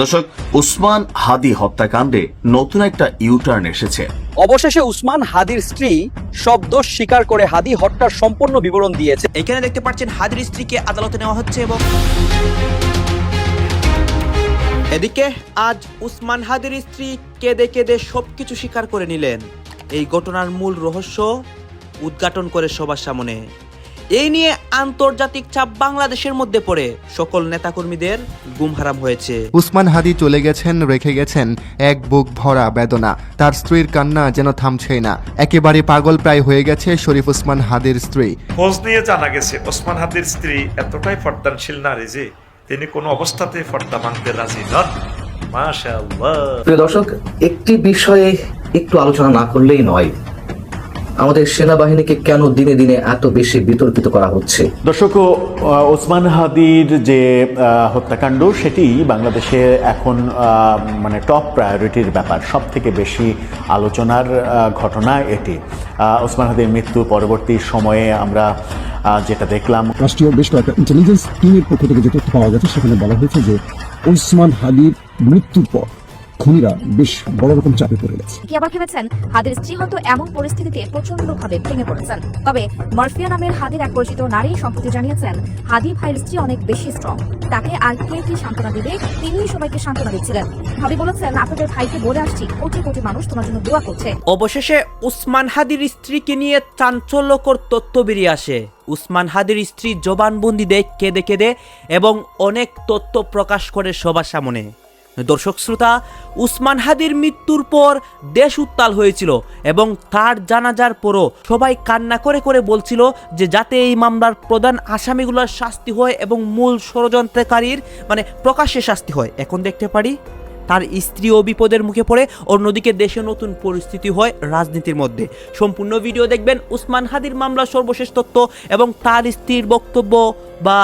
দর্শক, উসমান হাদি হত্যাকাণ্ডে নতুন একটা ইউটার্ন এসেছে। অবশেষে উসমান হাদির স্ত্রী সব দোষ স্বীকার করে হাদি হত্যার সম্পূর্ণ বিবরণ দিয়েছে। এখানে দেখতে পাচ্ছেন হাদির স্ত্রীকে আদালতে নেওয়া হচ্ছে এবং এদিকে আজ উসমান হাদির স্ত্রী কেঁদে কেঁদে সবকিছু স্বীকার করে নিলেন। এই ঘটনার মূল রহস্য উদ্ঘাটন করে সবার সামনে। এই নিয়ে আন্তর্জাতিক চাপ বাংলাদেশের মধ্যে পড়ে সকল নেতাকর্মীদের গুম হারাম হয়েছে। উসমান হাদি চলে গেছেন, রেখে গেছেন এক বুক ভরা বেদনা। তার স্ত্রীর কান্না যেন থামছেই না। একেবারে পাগল প্রায় হয়ে গেছে শরীফ উসমান হাদির স্ত্রী। খোঁজ নিয়ে জানা গেছে ওসমান হাদির স্ত্রী এতটাই ফর্দানশীল নারী যে তিনি কোনো অবস্থাতে ফর্দা ভাঙতে রাজি নন। মাশাআল্লাহ। প্রিয় দর্শক, একটি বিষয়ে একটু আলোচনা না করলেই নয়। আমাদের সেনাবাহিনীকে কেন দিনে দিনে এত বেশি বিতর্কিত করা হচ্ছে? দর্শক, ওসমান হাদির যে হত্যাকাণ্ড সেটি বাংলাদেশে এখন মানে টপ প্রায়োরিটির ব্যাপার, সব থেকে বেশি আলোচনার ঘটনা এটি। ওসমান হাদির মৃত্যু পরবর্তী সময়ে আমরা যেটা দেখলাম, রাষ্ট্রীয় বেশ কয়েকটা ইন্টেলিজেন্স টিমের পক্ষ থেকে যে তথ্য পাওয়া গেছে সেখানে বলা হয়েছে যে ওসমান হাদির মৃত্যুর পর খুনিরা বেশ বড় রকম চাপে পড়ে গেছে। কি আবার ভেবেছেন হাদির স্ত্রী হয়তো এমন পরিস্থিতিতে প্রচন্ডভাবে ভেঙে পড়েছেন। তবে মারফিয়া নামের হাদির এক পরিচিত নারী সম্প্রতি জানিয়েছেন হাদি ভাইয়ের স্ত্রী অনেক বেশি স্ট্রং, তাকে আর কে কি সান্ত্বনা দিবে তিনি সবাইকে সান্ত্বনা দিচ্ছিলেন। ভাবি বলেছেন, আপনাদের ভাইকে বলে আসছি কোটি কোটি মানুষ তোমার জন্য দোয়া করছে। অবশেষে উসমান হাদির স্ত্রীকে নিয়ে চাঞ্চল্যকর তথ্য বেরিয়ে আসে। উসমান হাদির স্ত্রী জবানবন্দি দেয় কেঁদে কেঁদে এবং অনেক তথ্য প্রকাশ করে সবার সামনে। দর্শক শ্রোতা, উসমান হাদির মৃত্যুর পর দেশ উত্তাল হয়েছিল এবং তার জানাজার পরও সবাই কান্না করে করে বলছিল যে যাতে এই মামলার প্রধান আসামিগুলোর শাস্তি হয় এবং মূল ষড়যন্ত্রকারীর মানে প্রকাশ্যে শাস্তি হয়। এখন দেখতে পারি তার স্ত্রীও বিপদের মুখে পড়ে, অন্যদিকে দেশে নতুন পরিস্থিতি হয় রাজনীতির মধ্যে। সম্পূর্ণ ভিডিও দেখবেন, উসমান হাদির মামলার সর্বশেষ তথ্য এবং তার স্ত্রীর বক্তব্য বা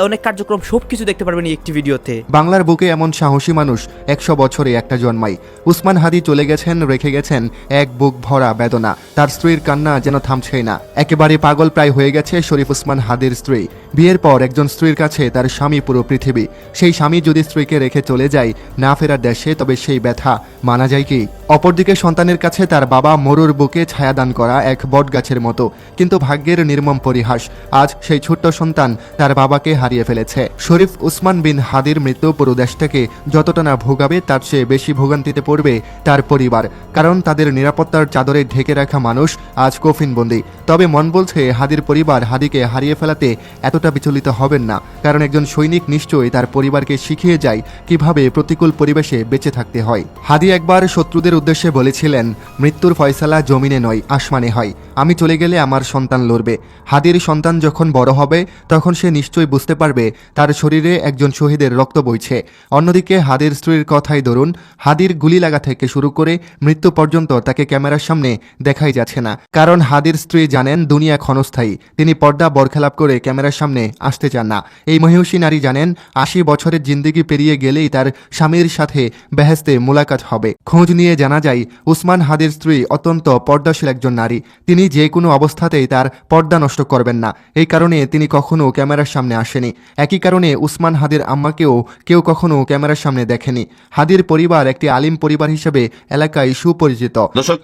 অনেক কার্যক্রম সবকিছু দেখতে পারবেন এই একটি ভিডিওতে। বাংলার বুকে এমন সাহসী মানুষ 100 বছরে একটা জন্মায়। উসমান হাদি চলে গেছেন, রেখে গেছেন এক বুক ভরা বেদনা। তার স্ত্রীর কান্না যেন থামছেই না। একেবারে পাগল প্রায় হয়ে গেছে শরীফ উসমান হাদির স্ত্রী। বিয়ের পর একজন স্ত্রীর কাছে তার স্বামী পুরো পৃথিবী। সেই স্বামী যদি স্ত্রীকে রেখে চলে যায় না ফেরার দেশে, তবে সেই ব্যথা মানা যায় কি? অপরদিকে সন্তানের কাছে তার বাবা মরুর বুকে ছায়াদান করা এক বটগাছের মতো। কিন্তু ভাগ্যের নির্মম পরিহাস, আজ সেই ছোট্ট সন্তান তার বাবাকে হারিয়ে ফেলেছে। শরীফ উসমান বিন হাদির মৃত্যু পুরো দেশটাকে যতটা না ভোগাবে তার চেয়ে বেশি ভোগান্তিতে পড়বে তার পরিবার। কারণ তাদের নিরাপত্তার চাদরে ঢেকে রাখা মানুষ আজ কফিনবন্দি। তবে মন বলছে হাদির পরিবার হাদিকে হারিয়ে ফেলাতে এতটা বিচলিত হবেন না, কারণ একজন সৈনিক নিশ্চয়ই তার পরিবারকে শিখিয়ে যায় কিভাবে প্রতিকূল পরিবেশে বেঁচে থাকতে হয়। হাদি একবার শত্রুদের উদ্দেশ্যে বলেছিলেন, মৃত্যুর ফয়সালা জমিনে নয় আসমানে হয়। আমি চলে গেলে আমার সন্তান লড়বে। হাদির সন্তান যখন বড় হবে তখন সে নিশ্চয়ই বুঝতে পারবে তার শরীরে একজন শহীদের রক্ত বইছে। অন্যদিকে হাদির স্ত্রীর কথাই ধরুন, হাদির গুলি লাগা থেকে শুরু করে মৃত্যু পর্যন্ত তাকে ক্যামেরার সামনে দেখাই যাচ্ছে না। কারণ হাদির স্ত্রী জানেন দুনিয়া ক্ষণস্থায়ী। তিনি পর্দা বরখেলাপ করে ক্যামেরার সামনে আসতে চান না। এই মহিষী নারী জানেন 80 বছরের জিন্দেগি পেরিয়ে গেলেই তার স্বামীর সাথে বেহেশতে মুলাকাত হবে। খোঁজ নিয়ে জানা যায় উসমান হাদির স্ত্রী অত্যন্ত পর্দাশীল একজন নারী। তিনি যে কোনো অবস্থাতেই তার পর্দা নষ্ট করবেন না। এই কারণে তিনি কখনো ক্যামেরার সামনে আসেনি। একই কারণে উসমান হাদির আম্মাকেও কেউ কখনো ক্যামেরার সামনে দেখেনি। হাদির পরিবার একটি আলিম পরিবার হিসেবে এলাকায় সুপরিচিত। দর্শক,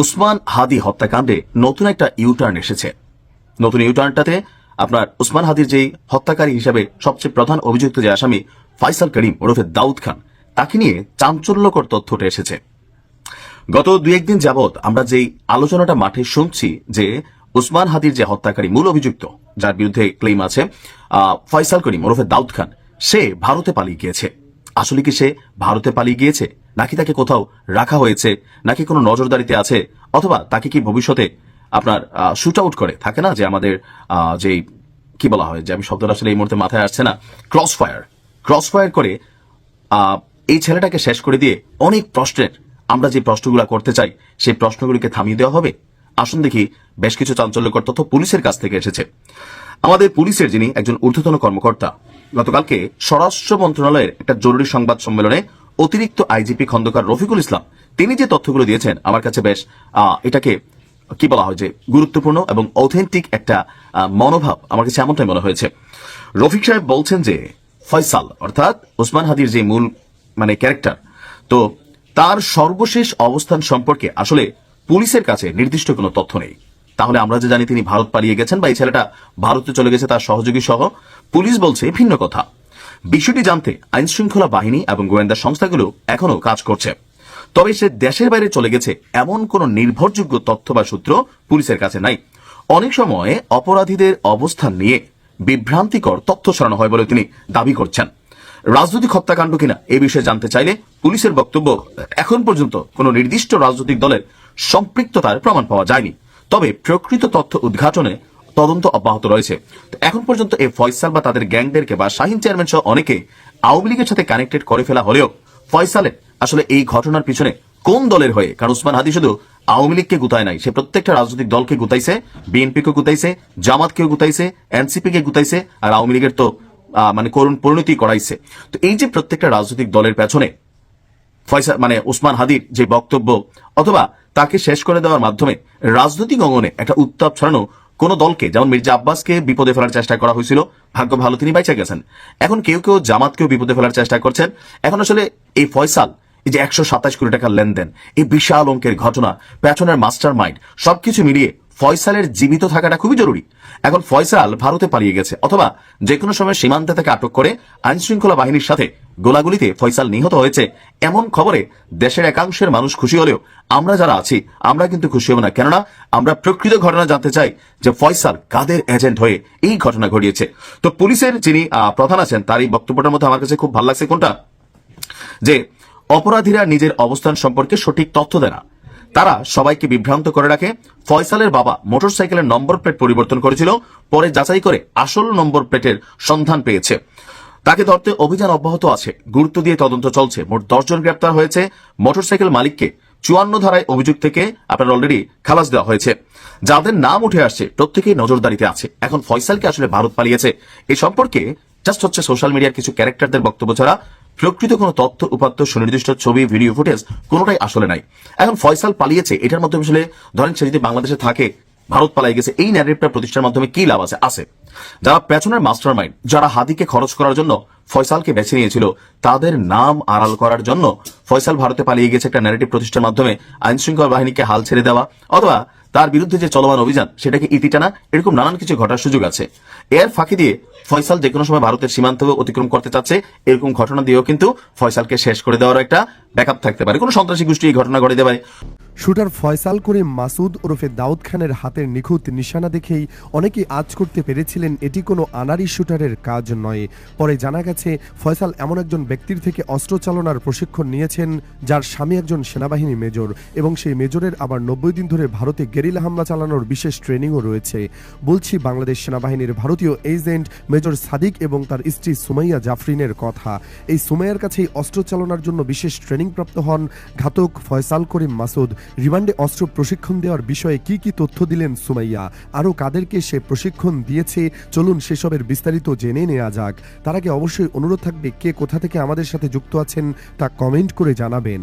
উসমান হাদি হত্যাকাণ্ডে নতুন একটা ইউটার্ন এসেছে। নতুন ইউটার্নটাতে আপনার উসমান হাদির যেই হত্যাকারী হিসেবে সবচেয়ে প্রধান অভিযুক্ত যে আসামি ফয়সাল করিম ওরফে দাউদ খান, তাকে নিয়ে চাঞ্চল্যকর তথ্যটা এসেছে। গত 2-1 দিন যাবৎ আমরা যেই আলোচনাটা মাঠে শুনছি যে উসমান হাদির যে হত্যাকারী মূল অভিযুক্ত, যার বিরুদ্ধে ক্লেম আছে ফয়সাল করিম ওরফে দাউদ খান, সে ভারতে পালিয়ে গিয়েছে। আসলে কি সে ভারতে পালিয়ে গিয়েছে, নাকি তাকে কোথাও রাখা হয়েছে, নাকি কোনো নজরদারিতে আছে, অথবা তাকে কি ভবিষ্যতে আপনার শুট আউট করে থাকে না যে আমাদের যে কি বলা হয়, যে আমি শব্দটা আসলে এই মুহূর্তে মাথায় আসছে না, ক্রস ফায়ার করে এই ছেলেটাকে শেষ করে দিয়ে অনেক প্রশ্নের আমরা যে প্রশ্নগুলো করতে চাই সেই প্রশ্নগুলিকে থামিয়ে দেওয়া হবে। আসুন দেখি, বেশ কিছু চাঞ্চল্যকর তথ্য পুলিশের কাছ থেকে এসেছে। আমাদের পুলিশের যিনি একজন ঊর্ধ্বতন কর্মকর্তা, গতকালকে স্বরাষ্ট্র মন্ত্রণালয়ের একটা জরুরি সংবাদ সম্মেলনে অতিরিক্ত আইজিপি খন্দকার রফিকুল ইসলাম তিনি যে তথ্যগুলো দিয়েছেন আমার কাছে বেশ এটাকে কি বলা হয় যে গুরুত্বপূর্ণ এবং অথেন্টিক একটা মনোভাব আমার কাছে এমনটাই মনে হয়েছে। রফিক সাহেব বলছেন যে ফয়সাল অর্থাৎ উসমান হাদির যে মূল মানে ক্যারেক্টার, তো তার সর্বশেষ অবস্থান সম্পর্কে আসলে পুলিশের কাছে নির্দিষ্ট কোনো তথ্য নেই। তাহলে আমরা যে জানি তিনি ভারত পালিয়ে গেছেন বা এই ছেলেটা ভারতে চলে গেছে তার সহযোগী সহ, পুলিশ বলছে ভিন্ন কথা। বিষয়টি জানতে আইন শৃঙ্খলা বাহিনী এবং গোয়েন্দা সংস্থাগুলো এখনো কাজ করছে। তবে সে দেশের বাইরে চলে গেছে এমন কোনো নির্ভরযোগ্য তথ্য বা সূত্র পুলিশের কাছে নাই। অনেক সময় অপরাধীদের অবস্থান নিয়ে বিভ্রান্তিকর তথ্য ছড়ানো হয় বলে তিনি দাবি করছেন। রাজনৈতিক হত্যাকাণ্ড কিনা এ বিষয়ে জানতে চাইলে পুলিশের বক্তব্য, এখন পর্যন্ত কোনো নির্দিষ্ট রাজনৈতিক দলের সম্পৃক্ততার প্রমাণ পাওয়া যায়নি, তবে প্রকৃত তথ্য উদ্ঘাটনে তদন্ত অব্যাহত রয়েছে। এখন পর্যন্ত এই ফয়সাল বা তাদের গ্যাংদেরকে বা শাহিন চেয়ারম্যান সহ অনেকে আওয়ামী লীগের সাথে কানেক্টেড করে ফেলা হলেও ফয়সালের আসলে এই ঘটনার পিছনে কোন দলের হয়ে, কারণ ওসমান হাদি শুধু আওয়ামী লীগকে গুতায় নাই, সে প্রত্যেকটা রাজনৈতিক দলকে গুতাইছে, বিএনপিকে গুতাইছে, জামাতকেও গুতাইছে, এনসিপি কে গুতাইছে, আর আওয়ামী লীগের তো মানে করুণ পরিণতি করাইছে। তো এই যে প্রত্যেকটা রাজনৈতিক দলের পেছনে ফয়সাল মানে ওসমান হাদির যে বক্তব্য অথবা তাকে শেষ করে দেওয়ার মাধ্যমে রাজনৈতিক অঙ্গনে একটা উত্তাপ ছড়ানো কোন দলকে, যেমন মির্জা আব্বাসকে বিপদে ফেলার চেষ্টা করা হয়েছিল, ভাগ্য ভালো তিনি বাইচা গেছেন। এখন কেউ কেউ জামাতকেও বিপদে ফেলার চেষ্টা করছেন। এখন আসলে এই ফয়সাল, এই যে 127 কোটি টাকার লেনদেন, এই বিশাল অঙ্কের ঘটনা, পেছনের মাস্টার মাইন্ড, সবকিছু মিলিয়ে ফয়সালের জীবিত থাকাটা খুবই জরুরি। এখন ফয়সাল ভারতে পালিয়ে গেছে অথবা যে কোনো সময় সীমান্তে থেকে আটক করে আইন শৃঙ্খলা বাহিনীর সাথে গোলাগুলিতে ফয়সাল নিহত হয়েছে, এমন খবরে দেশের একাংশের মানুষ খুশি হলেও আমরা যারা আছি আমরা কিন্তু খুশি হব না। কেননা আমরা প্রকৃত ঘটনা জানতে চাই যে ফয়সাল কাদের এজেন্ট হয়ে এই ঘটনা ঘটিয়েছে। তো পুলিশের যিনি প্রধান আছেন তার এই বক্তব্যটার মধ্যে আমার কাছে খুব ভালো লাগছে কোনটা, যে অপরাধীরা নিজের অবস্থান সম্পর্কে সঠিক তথ্য দেয় না, তারা সবাইকে বিভ্রান্ত করে রাখে। ফয়সালের বাবা মোটরসাইকেলের নম্বর প্লেট পরিবর্তন করেছিল, পরে যাচাই করে আসল নম্বর প্লেটের সন্ধান পেয়েছে। তাকে ধরতে অভিযান অব্যাহত আছে, গুরুত্ব দিয়ে তদন্ত চলছে। মোট 10 জন গ্রেপ্তার হয়েছে। মোটরসাইকেল মালিককে 54 ধারায় অভিযোগ থেকে আপনার অলরেডি খালাস দেওয়া হয়েছে। যাদের নাম উঠে আসছে প্রত্যেকেই নজরদারিতে আছে। এখন ফয়সালকে আসলে ভারত পালিয়েছে এই সম্পর্কে জাস্ট হচ্ছে সোশ্যাল মিডিয়ার কিছু ক্যারেক্টারদের বক্তব্য ছাড়া প্রকৃত কোনো তথ্য উপাত্ত, সুনির্দিষ্ট ছবি, ভিডিও ফুটেজ কোনোটাই আসলে নাই। এখন ফয়সাল পালিয়েছে এটার মাধ্যমে আসলে ধরেন সে যদি বাংলাদেশে থাকে, ভারত পালাই গেছে, এই ন্যারেটিভটা প্রতিষ্ঠার মাধ্যমে কি লাভ আছে? যারা পেছনের মাস্টার মাইন্ড, যারা হাদিকে খরচ করার জন্য ফয়সালকে বেছে নিয়েছিল, তাদের নাম আড়াল করার জন্য ফয়সাল ভারতে পালিয়ে গেছে একটা ন্যারেটিভ প্রতিষ্ঠার মাধ্যমে আইন শৃঙ্খলা বাহিনীকে হাল ছেড়ে দেওয়া অথবা তার বিরুদ্ধে যে চলমান অভিযান সেটাকে ইতি টানা, এরকম নানান কিছু ঘটার সুযোগ আছে। এর ফাঁকি দিয়ে ফয়সাল যে কোনো সময় ভারতের সীমান্ত অতিক্রম করতে চাচ্ছে, এরকম ঘটনা দিয়েও কিন্তু ফয়সালকে শেষ করে দেওয়ার একটা ব্যাকআপ থাকতে পারে। কোনো সন্ত্রাসী গোষ্ঠী এই ঘটনা ঘটে দেবে। শুটার ফয়সাল করিম মাসুদ ওরফে দাউদ খানের হাতের নিখুঁত নিশানা দেখেই অনেকেই আজ করতে পেরেছিলেন এটি কোনো আনারি শুটারের কাজ নয়। পরে জানা গেছে ফয়সাল এমন একজন ব্যক্তির থেকে অস্ত্র চালনার প্রশিক্ষণ নিয়েছেন যার স্বামী একজন সেনাবাহিনী মেজর, এবং সেই মেজরের আবার 90 দিন ধরে ভারতে গেরিলা হামলা চালানোর বিশেষ ট্রেনিংও রয়েছে। বলছি বাংলাদেশ সেনাবাহিনীর ভারতীয় এজেন্ট মেজর সাদিক এবং তার স্ত্রী সুমাইয়া জাফরিনের কথা। এই সুমাইয়ার কাছেই অস্ত্র চালনার জন্য বিশেষ ট্রেনিং প্রাপ্ত হন ঘাতক ফয়সাল করিম মাসুদ। রিমান্ডে অস্ত্র প্রশিক্ষণ দেওয়ার বিষয়ে কি কি তথ্য দিলেন সুমাইয়া, আরও কাদেরকে সে প্রশিক্ষণ দিয়েছে, চলুন সেসবের বিস্তারিত জেনে নেওয়া যাক। তার আগে অবশ্যই অনুরোধ থাকবে কে কোথা থেকে আমাদের সাথে যুক্ত আছেন তা কমেন্ট করে জানাবেন।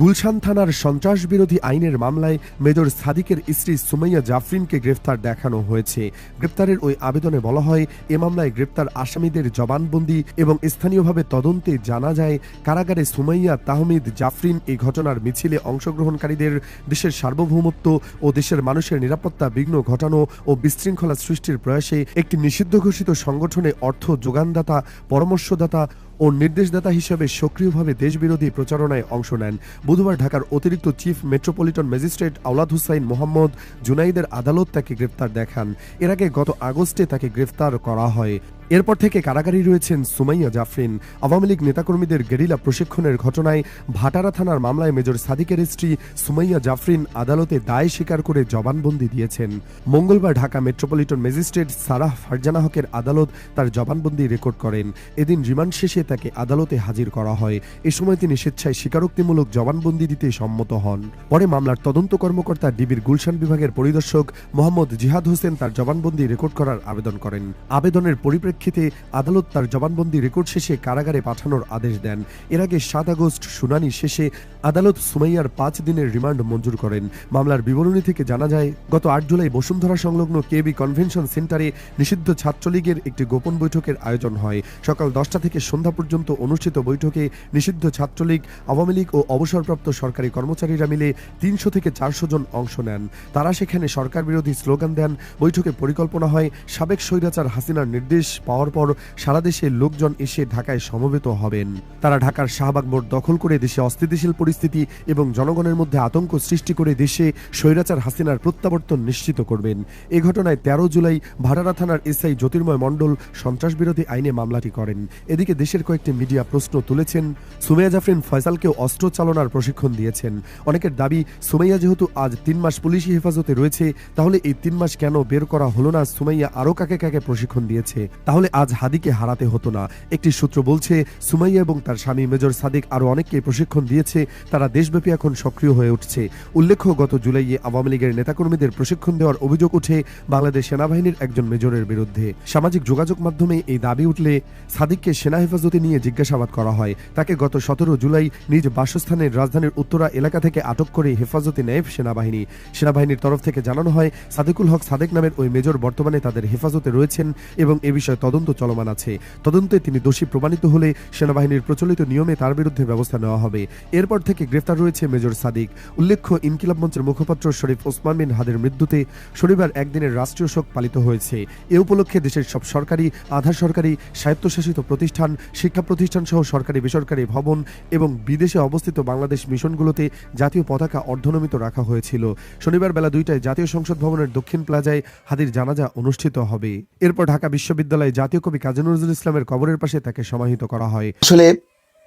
গুলশান থানার সন্ত্রাস বিরোধী আইনের মামলায় মেজর সাদিকের স্ত্রী সুমাইয়া জাফরিনকে গ্রেফতার দেখানো হয়েছে। গ্রেপ্তারের ওই আবেদনে বলা হয়, এ মামলায় গ্রেপ্তার আসামিদের জবানবন্দি এবং স্থানীয়ভাবে তদন্তে জানা যায় কারাগারে সুমাইয়া তাহমিদ জাফরিন এই ঘটনার মিছিলে অংশগ্রহণকারীদের দেশের সার্বভৌমত্ব ও দেশের মানুষের নিরাপত্তা বিঘ্ন ঘটানো ও বিশৃঙ্খলা সৃষ্টির প্রয়াসে একটি নিষিদ্ধ ঘোষিত সংগঠনে অর্থ যোগানদাতা, পরামর্শদাতা ও নির্দেশদাতা হিসেবে সক্রিয়ভাবে দেশবিরোধী প্রচারণায় অংশ নেন। বুধবার ঢাকার অতিরিক্ত চিফ মেট্রোপলিটন ম্যাজিস্ট্রেট আওলাদ হুসাইন মোহাম্মদ জুনাইদের আদালত তাকে গ্রেফতার দেখান। এর আগে গত আগস্টে তাকে গ্রেফতার করা হয়। এরপর থেকে কারাগারে রয়েছেন সুমাইয়া জাফরিন। আওয়ামী লীগ নেতাকর্মীদের গেরিলা প্রশিক্ষণের ঘটনায় ভাটারা থানার মামলায় মেজর সাদিকের স্ত্রী সুমাইয়া জাফরিন আদালতে দায় স্বীকার করে জবানবন্দি দিয়েছেন। মঙ্গলবার Dhaka metropolitan magistrate Sarah Farzana হকের আদালত তার জবানবন্দি রেকর্ড করেন। এদিন রিমান্ড শেষে তাকে আদালতে হাজির করা হয়। এ সময় তিনি স্বেচ্ছায় স্বীকারোক্তিমূলক জবানবন্দি দিতে সম্মত হন। পরে মামলার তদন্ত কর্মকর্তা ডিবির গুলশান বিভাগের পরিদর্শক মোহাম্মদ জিহাদ হোসেন তার জবানবন্দি রেকর্ড করার আবেদন করেন। আবেদনের পরিপ্রেক্ষিতে প্রেক্ষিতে আদালত তার জবানবন্দি রেকর্ড শেষে কারাগারে পাঠানোর আদেশ দেন। এর আগে 7 আগস্ট শুনানি শেষে আদালত সুমাইয়ার 5 দিনের রিমান্ড মঞ্জুর করেন। মামলার বিবরণী থেকে জানা যায়, গত 8 জুলাই বসুন্ধরা সংলগ্ন কেবি কনভেনশন সেন্টারে নিষিদ্ধ ছাত্রলীগের একটি গোপন বৈঠকের আয়োজন হয়। সকাল 10টা থেকে সন্ধ্যা পর্যন্ত অনুষ্ঠিত বৈঠকে নিষিদ্ধ ছাত্রলীগ, আওয়ামী লীগ ও অবসরপ্রাপ্ত সরকারি কর্মচারীরা মিলে 300 থেকে 400 জন অংশ নেন। তারা সেখানে সরকার বিরোধী স্লোগান দেন। বৈঠকে পরিকল্পনা হয়, সাবেক স্বৈরাচার হাসিনার নির্দেশ পাওয়ার পর সারা দেশে লোকজন এসে ঢাকায় সমবেত হবেন। তারা ঢাকার শাহবাগ মোড় দখল করে দেশে অস্থিতিশীল পরিস্থিতি এবং জনগণের মধ্যে আতঙ্ক সৃষ্টি করে দেশে স্বৈরাচার হাসিনার প্রত্যাবর্তন নিশ্চিত করবেন। এ ঘটনায় 13 জুলাই ভাটারা থানার এসআই জ্যোতির্ময় মণ্ডল সন্ত্রাস বিরোধী আইনে মামলাটি করেন। এদিকে দেশের কয়েকটি মিডিয়া প্রশ্ন তুলেছেন, সুমাইয়া জাফরিন ফয়সালকেও অস্ত্র চালনার প্রশিক্ষণ দিয়েছেন। অনেকের দাবি, সুমাইয়া যেহেতু আজ 3 মাস পুলিশি হেফাজতে রয়েছে, তাহলে এই 3 মাস কেন বের করা হলো না? সুমাইয়া আরও কাকে কাকে প্রশিক্ষণ দিয়েছে? তাহলে আজ হাদিকে হারাতে হতো না। একটি সূত্র বলছে, সুমাইয়া এবং তার স্বামী মেজর সাদিক আরও অনেককে প্রশিক্ষণ দিয়েছে। তারা দেশব্যাপী এখন সক্রিয় হয়ে উঠছে। উল্লেখ্য, গত জুলাইয়ে আওয়ামী লীগের নেতাকর্মীদের প্রশিক্ষণ দেওয়ার অভিযোগ উঠে বাংলাদেশ সেনাবাহিনীর একজন মেজরের বিরুদ্ধে। সামাজিক যোগাযোগ মাধ্যমে এই দাবি উঠলে সাদিককে সেনা হেফাজতে নিয়ে জিজ্ঞাসাবাদ করা হয়। তাকে গত 17 জুলাই নিজ বাসস্থানের রাজধানীর উত্তরা এলাকা থেকে আটক করে হেফাজতে নেয় সেনাবাহিনী। সেনাবাহিনীর তরফ থেকে জানানো হয়, সাদিকুল হক সাদেক নামের ওই মেজর বর্তমানে তাদের হেফাজতে রয়েছেন এবং এ বিষয়ে তদন্ত চলমান আছে। তদন্তে তিনি দোষী প্রমাণিত হলে সেনাবাহিনীর প্রচলিত নিয়মে তার বিরুদ্ধে ব্যবস্থা নেওয়া হবে। এরপর থেকে গ্রেফতার রয়েছে মেজর সাদিক। উল্লেখ্য, ইনকিলাব মঞ্চের মুখপাত্র শরীফ ওসমান বিন হাদের মৃত্যুতে শনিবার একদিনের রাষ্ট্রীয় শোক পালিত হয়েছে। এ উপলক্ষে দেশের সব সরকারি, আধা সরকারি, স্বায়ত্তশাসিত প্রতিষ্ঠান, শিক্ষা প্রতিষ্ঠান সহ সরকারি বেসরকারি ভবন এবং বিদেশে অবস্থিত বাংলাদেশ মিশনগুলোতে জাতীয় পতাকা অর্ধনমিত রাখা হয়েছিল। শনিবার বেলা 2টায় জাতীয় সংসদ ভবনের দক্ষিণ প্লাজায় হাদির জানাজা অনুষ্ঠিত হবে। এরপর ঢাকা বিশ্ববিদ্যালয়ে জাতীয় কবি কাজী নজরুল ইসলামের কবরের পাশে তাকে সমাহিত করা হয়। আসলে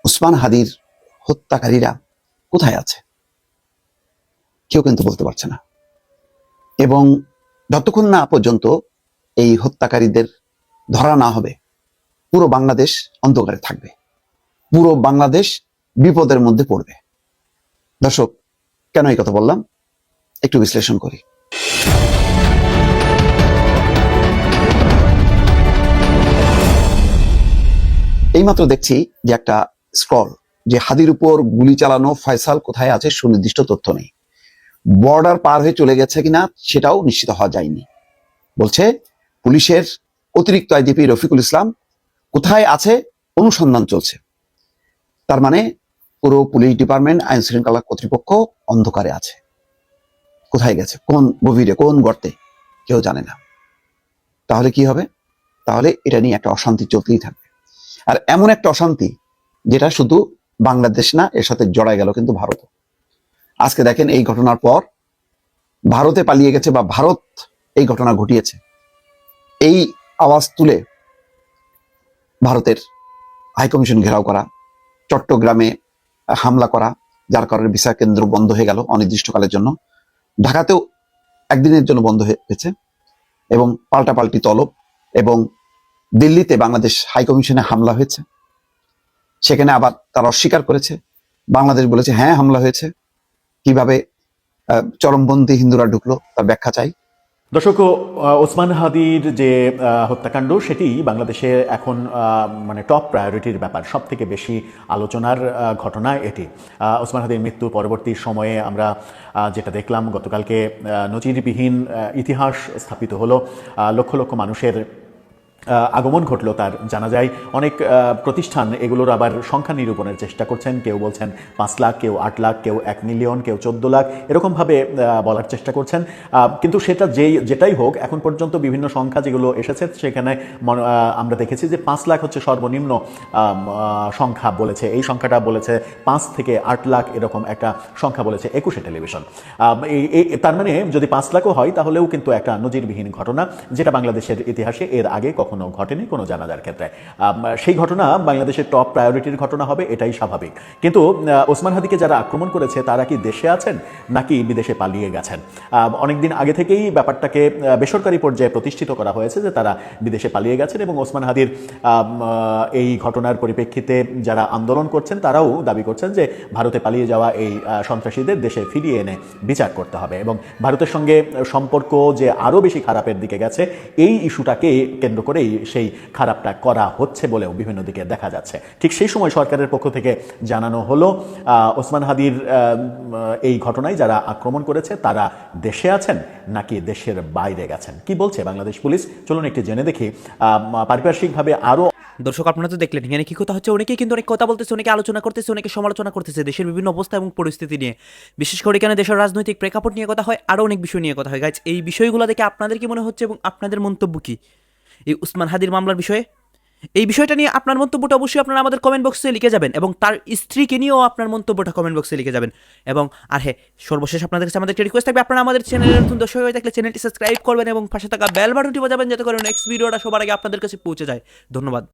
ওসমান হাদির হত্যাকারীরা কোথায় আছে কেউ কিন্তু বলতে পারছে না, এবং যতক্ষণ না পর্যন্ত এই হত্যাকারীদের ধরা না হবে পুরো বাংলাদেশ অন্ধকারে থাকবে, পুরো বাংলাদেশ বিপদের মধ্যে পড়বে। দর্শক, কেন এই কথা বললাম একটু বিশ্লেষণ করি। এইমাত্র দেখছি যে একটা স্ক্রল, যে হাদির উপর গুলি চালানো ফয়সাল কোথায় আছে সুনির্দিষ্ট তথ্য নেই। বর্ডার পার হয়ে চলে গেছে কিনা সেটাও নিশ্চিত হওয়া যায়নি। বলছে পুলিশের অতিরিক্ত আইজিপি রফিকুল ইসলাম কোথায় আছে অনুসন্ধান চলছে। তার মানে পুরো পুলিশ ডিপার্টমেন্ট, আইন শৃঙ্খলা কর্তৃপক্ষ অন্ধকারে আছে। কোথায় গেছে, কোন গভীরে, কোন গর্তে, কেউ জানে না। তাহলে কি হবে? তাহলে এটা নিয়ে একটা অশান্তি চলতেই থাকবে। আর এমন একটা অশান্তি যেটা শুধু বাংলাদেশ না, এর সাথে জড়ায় গেল কিন্তু ভারত। আজকে দেখেন, এই ঘটনার পর ভারতে পালিয়ে গেছে বা ভারত এই ঘটনা ঘটিয়েছে, এই আওয়াজ তুলে ভারতের হাইকমিশন ঘেরাও করা, চট্টগ্রামে হামলা করা, যার কারণে ভিসা কেন্দ্র বন্ধ হয়ে গেল অনির্দিষ্টকালের জন্য। ঢাকাতেও একদিনের জন্য বন্ধ হয়েছে এবং পাল্টাপাল্টি তলব, এবং দিল্লিতে বাংলাদেশ হাইকমিশনে হামলা হয়েছে, সেখানে আবার তারা অস্বীকার করেছে। বাংলাদেশ বলেছে হ্যাঁ হামলা হয়েছে। কিভাবে চরমপন্থী হিন্দুরা ঢুকলো তার ব্যাখ্যা চাই। দর্শক, ওসমান হাদির যে হত্যাকাণ্ড সেটি বাংলাদেশে এখন মানে টপ প্রায়োরিটির ব্যাপার, সব থেকে বেশি আলোচনার ঘটনা এটি। ওসমান হাদির মৃত্যু পরবর্তী সময়ে আমরা যেটা দেখলাম, গতকালকে নজিরবিহীন ইতিহাস স্থাপিত হলো। লক্ষ লক্ষ মানুষের আগমন ঘটলো তার জানাজায়। অনেক প্রতিষ্ঠান এগুলোর আবার সংখ্যা নিরূপণের চেষ্টা করছেন। কেউ বলছেন 5 লাখ, কেউ 8 লাখ, কেউ 1 মিলিয়ন, কেউ 14 লাখ, এরকমভাবে বলার চেষ্টা করছেন। কিন্তু সেটা যেটাই হোক, এখন পর্যন্ত বিভিন্ন সংখ্যা যেগুলো এসেছে সেখানে আমরা দেখেছি যে 5 লাখ হচ্ছে সর্বনিম্ন সংখ্যা বলেছে। এই সংখ্যাটা বলেছে 5 থেকে 8 লাখ, এরকম একটা সংখ্যা বলেছে 21 টেলিভিশন। তার মানে যদি 5 লাখও হয় তাহলেও কিন্তু একটা নজিরবিহীন ঘটনা, যেটা বাংলাদেশের ইতিহাসে এর আগে কখনো ঘটেনি কোনো জানাজার ক্ষেত্রে। সেই ঘটনা বাংলাদেশের টপ প্রায়োরিটির ঘটনা হবে, এটাই স্বাভাবিক। কিন্তু ওসমান হাদিকে যারা আক্রমণ করেছে তারা কি দেশে আছেন নাকি বিদেশে পালিয়ে গেছেন? অনেকদিন আগে থেকেই ব্যাপারটাকে বেসরকারি পর্যায়ে প্রতিষ্ঠিত করা হয়েছে যে তারা বিদেশে পালিয়ে গেছেন, এবং ওসমান হাদির এই ঘটনার পরিপ্রেক্ষিতে যারা আন্দোলন করছেন তারাও দাবি করছেন যে ভারতে পালিয়ে যাওয়া এই সন্ত্রাসীদের দেশে ফিরিয়ে এনে বিচার করতে হবে। এবং ভারতের সঙ্গে সম্পর্ক যে আরও বেশি খারাপের দিকে গেছে, এই ইস্যুটাকে কেন্দ্র করে করেই সেই খারাপটা করা হচ্ছে বলেও বিভিন্ন দিকে দেখা যাচ্ছে। ঠিক সেই সময় সরকারের পক্ষ থেকে জানানো হলো ওসমান হাদির এই ঘটনায় যারা আক্রমণ করেছে তারা দেশে আছেন নাকি দেশের বাইরে গেছেন। কি বলছে বাংলাদেশ পুলিশ, চলুন একটু জেনে দেখি। পারিপার্শ্বিকভাবে আরো দর্শক, আপনারা তো দেখলেন এখানে কি কথা হচ্ছে। অনেকেই কিন্তু অনেক কথা বলতেছে, অনেকে আলোচনা করতেছে, অনেকে সমালোচনা করতেছে দেশের বিভিন্ন অবস্থা এবং পরিস্থিতি নিয়ে। বিশেষ করে এখানে দেশের রাজনৈতিক প্রেক্ষাপট নিয়ে কথা হয়, আরও অনেক বিষয় নিয়ে কথা হয়। গাইজ, এই বিষয়গুলো দেখে আপনাদের কি মনে হচ্ছে এবং আপনাদের মন্তব্য কি এই উসমান হাদির মামলার বিষয়ে? এই বিষয়টা নিয়ে আপনার মন্তব্যটা অবশ্যই আপনারা আমাদের কমেন্ট বক্সে লিখে যাবেন এবং তার স্ত্রীকে নিয়েও আপনার মন্তব্যটা কমেন্ট বক্সে লিখে যাবেন। এবং আর হ্যাঁ, সর্বশেষ আপনাদের কাছে আমাদের রিকোয়েস্ট থাকবে, আপনারা আমাদের চ্যানেলের নতুন দর্শক হয়ে থাকলে চ্যানেলটি সাবস্ক্রাইব করবেন এবং পাশে থাকা বেল বাটনটি বাজাবেন যাতে করে নেক্সট ভিডিওটা সবার আগে আপনাদের কাছে পৌঁছে যায়। ধন্যবাদ।